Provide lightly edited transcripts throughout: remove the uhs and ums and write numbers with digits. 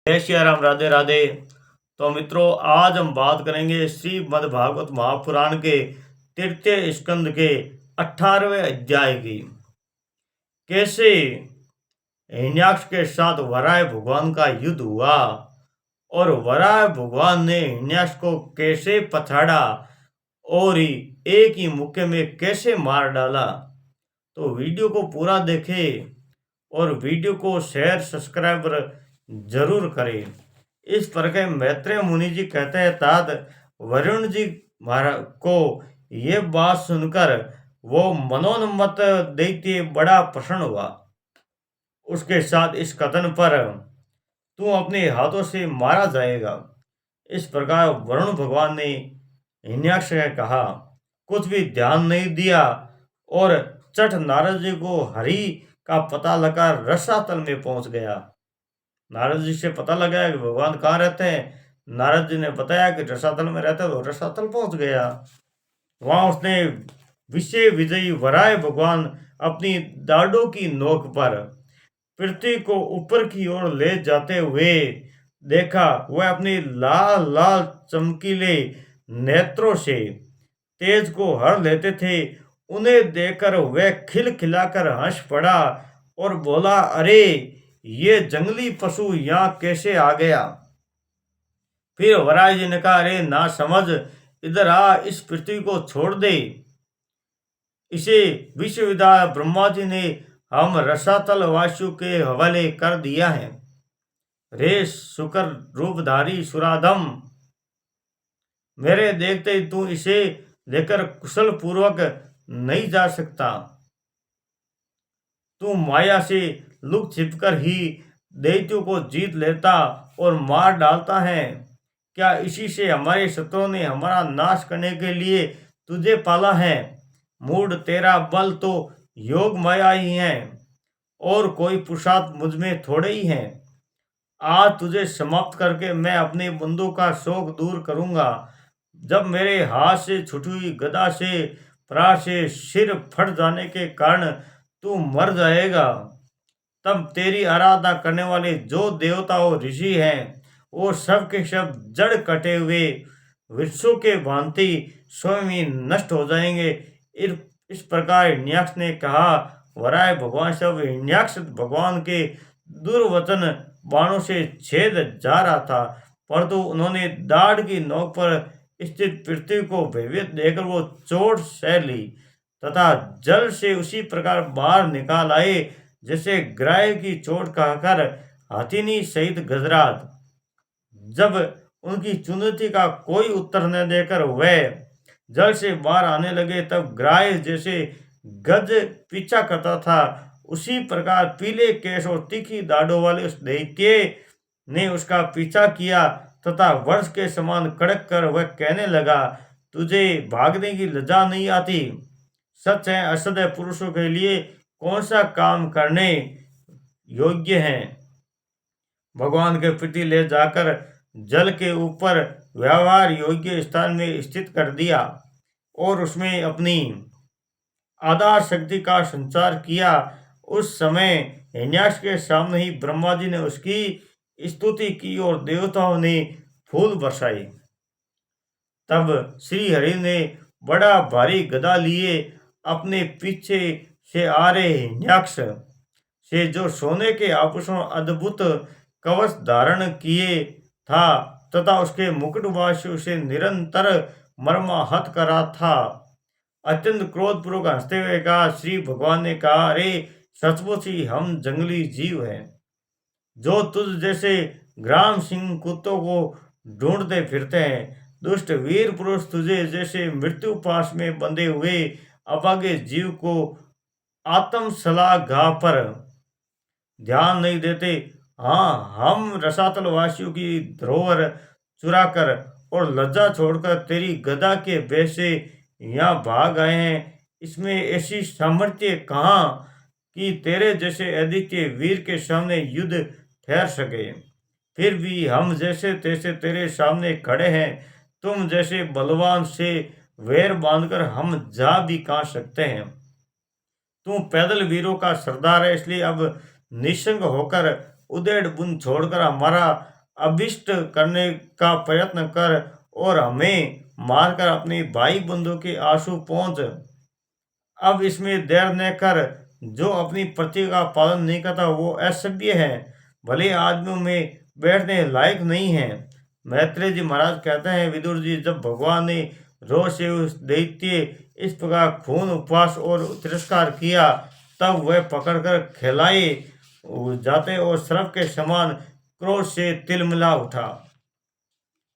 जय श्री राम, राधे राधे। तो मित्रों, आज हम बात करेंगे श्रीमद् भागवत महापुराण के तृतीय स्कंद के 18वें अध्याय की। कैसे हिरण्याक्ष के साथ वराह भगवान का युद्ध हुआ और वराह भगवान ने हिरण्याक्ष को कैसे पछाड़ा और एक ही मुक्के में कैसे मार डाला। तो वीडियो को पूरा देखें और वीडियो को शेयर सब्सक्राइब जरूर करें। इस प्रकार मैत्रेय मुनि जी कहते हैं, तात वरुण जी महाराज को ये बात सुनकर वो मनोन्मत्त दैत्य बड़ा प्रसन्न हुआ। उसके साथ इस कथन पर, तू अपने हाथों से मारा जाएगा। इस प्रकार वरुण भगवान ने हिरण्याक्ष से कहा, कुछ भी ध्यान नहीं दिया और चट नारद जी को हरि का पता लगा रसातल में पहुंच गया। नारद जी से पता लगा कि भगवान कहाँ रहते हैं। नारद जी ने बताया कि रसातल में रहते, तो रसातल पहुंच गया। वहां उसने विषय विजयी वराह भगवान अपनी दाढ़ों की नोक पर पृथ्वी को ऊपर की ओर ले जाते हुए देखा। वह अपनी लाल लाल चमकीले नेत्रों से तेज को हर लेते थे। उन्हें देखकर वह खिलखिलाकर हंस पड़ा और बोला, अरे ये जंगली पशु यहाँ कैसे आ गया। फिर वराह जी ने कहा, अरे ना समझ, इधर आ, इस पृथ्वी को छोड़ दे। इसे विश्वविद्या ब्रह्मा जी ने हम रसातल वासियों के हवाले कर दिया है। रे शुकर रूपधारी सुराधम, मेरे देखते ही तू इसे लेकर कुशल पूर्वक नहीं जा सकता। तू माया से लुक छिपकर ही दैत्यों को जीत लेता और मार डालता है। क्या इसी से हमारे शत्रुओं ने हमारा नाश करने के लिए तुझे पाला है। मूढ़, तेरा बल तो योग माया ही है और कोई पुरुषार्थ मुझ में थोड़े ही है। आज तुझे समाप्त करके मैं अपने बंधु का शोक दूर करूंगा। जब मेरे हाथ से छुटी हुई गदा से प्राण से सिर फट जाने के कारण तू मर जाएगा, तब तेरी आराधना करने वाले जो देवता और ऋषि हैं, वो सब के सब जड़ कटे हुए वृक्षों के भांति स्वयं ही नष्ट हो जाएंगे। इस प्रकार हिरण्याक्ष ने कहा। वराह भगवान सब हिरण्याक्ष भगवान के दुर्वचन बाणों से छेद जा रहा था, परंतु उन्होंने दाढ़ की नोक पर स्थित पृथ्वी को भयभीत देखकर वो चोट सह ली तथा जल से उसी प्रकार बाहर निकाल आए जैसे ग्राह की चोट कहकर हाथिनी सहित गजराज। जब उनकी चुनौती का कोई उत्तर न देकर वह जल से बाहर आने लगे, तब ग्राह जैसे गज पीछा करता था, उसी प्रकार पीले केश और तीखी दाढ़ों वाले उस दैत्य ने उसका पीछा किया तथा वर्ष के समान कड़क कर वह कहने लगा, तुझे भागने की लज्जा नहीं आती। सच है, असदय पुरुषों के लिए कौन सा काम करने योग्य है। भगवान के प्रति ले जाकर जल के ऊपर व्यवहार योग्य स्थान में स्थित कर दिया और उसमें अपनी आधार शक्ति का संचार किया। उस समय हिरण्याक्ष के सामने ही ब्रह्मा जी ने उसकी स्तुति की और देवताओं ने फूल बरसाए। तब श्री हरि ने बड़ा भारी गदा लिए अपने पीछे से आ रहे हिरण्याक्ष से, जो सोने के आभूषण अद्भुत कवच धारण किए था तथा उसके मुकुटवासियों से निरंतर मर्माहत करा था, अत्यंत क्रोधपूर्वक हंसते हुए कहा। श्री भगवान ने कहा, अरे सचमुच ही हम जंगली जीव हैं, जो तुझ जैसे ग्राम सिंह कुत्तों को ढूंढते फिरते हैं। दुष्ट वीर पुरुष तुझे जैसे मृत्यु पाश में बंधे हुए अभागे जीव को आत्म सलाह घा पर ध्यान नहीं देते। हाँ, हम रसातल वासियों की धरोहर चुराकर और लज्जा छोड़कर तेरी गदा के भय से यहाँ भाग आए हैं। इसमें ऐसी सामर्थ्य कहाँ कि तेरे जैसे अद्वितीय वीर के सामने युद्ध ठहर सके। फिर भी हम जैसे तैसे तेरे सामने खड़े हैं। तुम जैसे बलवान से वैर बांधकर हम जा भी कहाँ सकते हैं। तू पैदल वीरों का सरदार है, इसलिए अब निसंग होकर उधेड़ बुन छोड़कर हमारा अभिष्ट करने का प्रयत्न कर और हमें मारकर अपने भाई बंधु के आंसू पहुंच। अब इसमें देर न कर, जो अपनी प्रतिज्ञा का पालन नहीं करता वो असभ्य है, भले आदमियों में बैठने लायक नहीं है। मैत्रेय जी महाराज कहते हैं, विदुर जी, जब भगवान ने रोष से उस दैत्य इस प्रकार खून उपवास और तिरस्कार किया, तब वह पकड़कर खिलाए जाते और सर्प के समान क्रोध से तिलमिला उठा।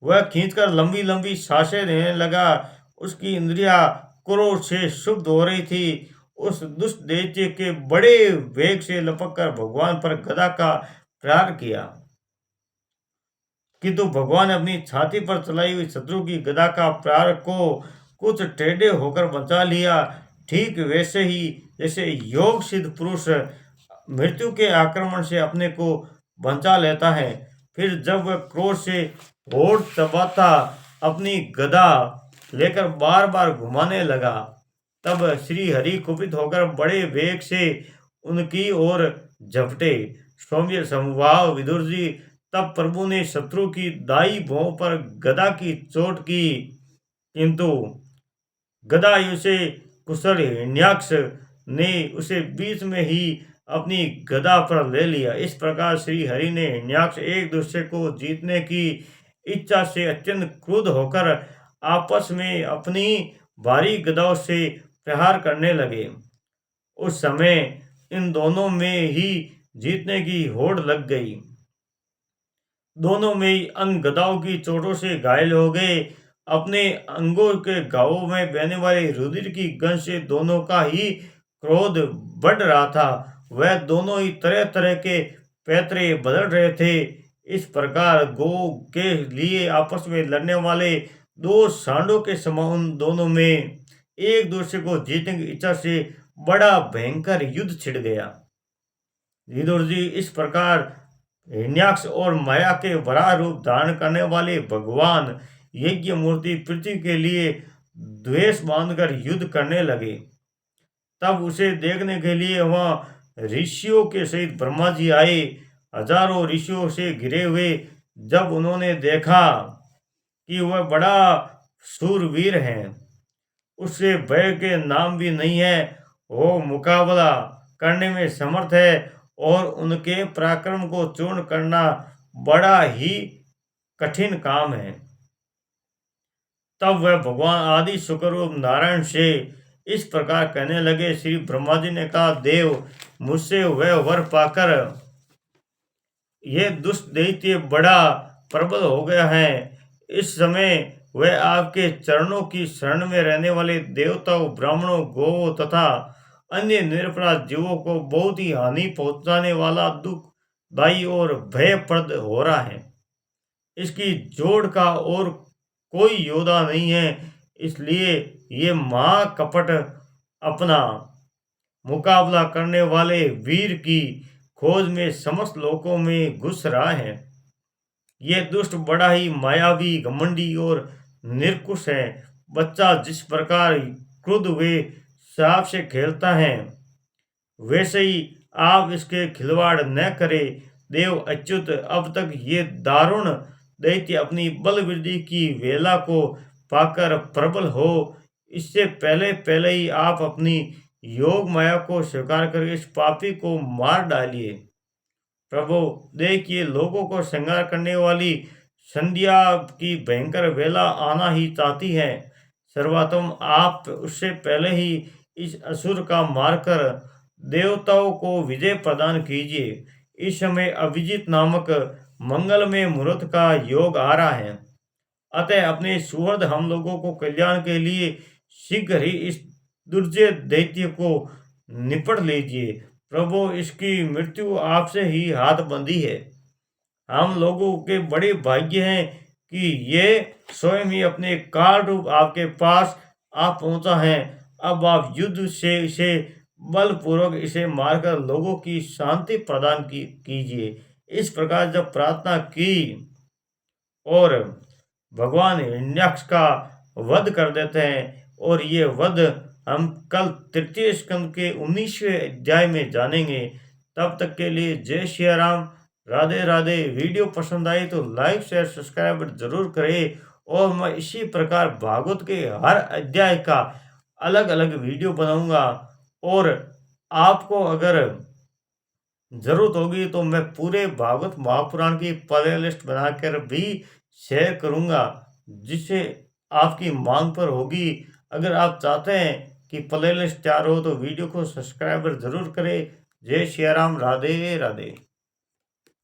वह खींचकर लंबी लंबी सांसें लेने लगा। उसकी इंद्रियां क्रोध से शुद्ध हो रही थी। उस दुष्ट दैत्य के बड़े वेग से लपककर भगवान पर गदा का प्रहार किया, किंतु भगवान ने अपनी छाती पर चलाई हुई शत्रु की गदा का प्रहार को कुछ टेढ़े होकर बचा लिया। ठीक वैसे ही जैसे योग सिद्ध पुरुष मृत्यु के आक्रमण से अपने को बचा लेता है, फिर जब वह क्रोध से होठ दबाता अपनी गदा लेकर बार बार घुमाने लगा, तब श्री हरि कुपित होकर बड़े वेग से उनकी ओर झपटे। सौम्य समभाव विदुर जी, तब प्रभु ने शत्रु की दाई भौं पर गदा की चोट की, किंतु गदायु से कुशल हिरण्याक्ष ने उसे बीच में ही अपनी गदा पर ले लिया। इस प्रकार श्री हरि ने हिरण्याक्ष एक दूसरे को जीतने की इच्छा से अत्यंत क्रुद्ध होकर आपस में अपनी भारी गदाओं से प्रहार करने लगे। उस समय इन दोनों में ही जीतने की होड़ लग गई। दोनों में ही अंग गदाओं की चोटों से घायल हो गए। अपने अंगों के घावों में बहने वाली रुधिर की गंध से दोनों का ही क्रोध बढ़ रहा था। वह दोनों ही तरह तरह के पैतरे बदल रहे थे। इस प्रकार गो के लिए आपस में लड़ने वाले दो सांडों के समान दोनों में एक दूसरे को जीतने की इच्छा से बड़ा भयंकर युद्ध छिड़ गया। विदुर जी, इस प्रकार हिरण्याक्ष और माया के वराह रूप धारण करने वाले भगवान यज्ञ मूर्ति पृथ्वी के लिए द्वेष बांधकर युद्ध करने लगे। तब उसे देखने के लिए वहां ऋषियों के सहित ब्रह्मा जी आए। हजारों ऋषियों से घिरे हुए जब उन्होंने देखा कि वह बड़ा शूरवीर है, उससे भय के नाम भी नहीं है, वो मुकाबला करने में समर्थ है और उनके पराक्रम को चूर्ण करना बड़ा ही कठिन काम है, तब वह भगवान आदि शुक्ररूप नारायण से इस प्रकार कहने लगे। श्री ब्रह्मा जी ने कहा, देव, मुझसे वह वर पाकर यह दुष्ट दैत्य बड़ा प्रबल हो गया है। इस समय वह आपके चरणों की शरण में रहने वाले देवताओं, ब्राह्मणों, गोवों तथा अन्य निरपराध जीवों को बहुत ही हानि पहुंचाने वाला, दुखदायी और भयप्रद हो रहा है। इसकी जोड़ का और कोई योद्धा नहीं है, इसलिए ये महाकपट अपना मुकाबला करने वाले वीर की खोज में समस्त लोकों में घुस रहा है। ये दुष्ट बड़ा ही मायावी, घमंडी और निरकुश है। बच्चा जिस प्रकार क्रुद्ध हुए सांप से खेलता है, वैसे ही आप इसके खिलवाड़ न करें। देव अच्युत, अब तक ये दारुण दैत्य अपनी बल वृद्धि की वेला को पाकर प्रबल हो, इससे पहले पहले ही आप अपनी योग माया को स्वीकार कर इस पापी को मार डालिए। प्रभु, देखिए, लोगों को श्रृंगार करने वाली संध्या की भयंकर वेला आना ही चाहती है। सर्वोत्तम, आप उससे पहले ही इस असुर का मारकर देवताओं को विजय प्रदान कीजिए। इस समय अभिजीत नामक मंगलमय मुहूर्त का योग आ रहा है, अतः अपने सुहृद हम लोगों को कल्याण के लिए शीघ्र ही इस दुर्जय दैत्य को निपट लीजिए। प्रभु, इसकी मृत्यु आपसे ही हाथ बंधी है। हम लोगों के बड़े भाग्य हैं कि ये स्वयं ही अपने काल रूप आपके पास आ पहुंचा है। अब आप युद्ध से इसे बलपूर्वक इसे मारकर लोगों की शांति प्रदान कीजिए। इस प्रकार जब प्रार्थना की और भगवान हिरण्याक्ष का वध कर देते हैं, और ये वध हम कल तृतीय स्कंद के 19वें अध्याय में जानेंगे। तब तक के लिए जय श्री राम, राधे राधे। वीडियो पसंद आई तो लाइक शेयर सब्सक्राइब जरूर करें और मैं इसी प्रकार भागवत के हर अध्याय का अलग अलग वीडियो बनाऊंगा और आपको अगर जरूरत होगी तो मैं पूरे भागवत महापुराण की प्ले लिस्ट बनाकर भी शेयर करूंगा जिससे आपकी मांग पर होगी। अगर आप चाहते हैं कि प्ले लिस्ट तैयार हो तो वीडियो को सब्सक्राइब जरूर करें। जय श्री राम। राधे राधे।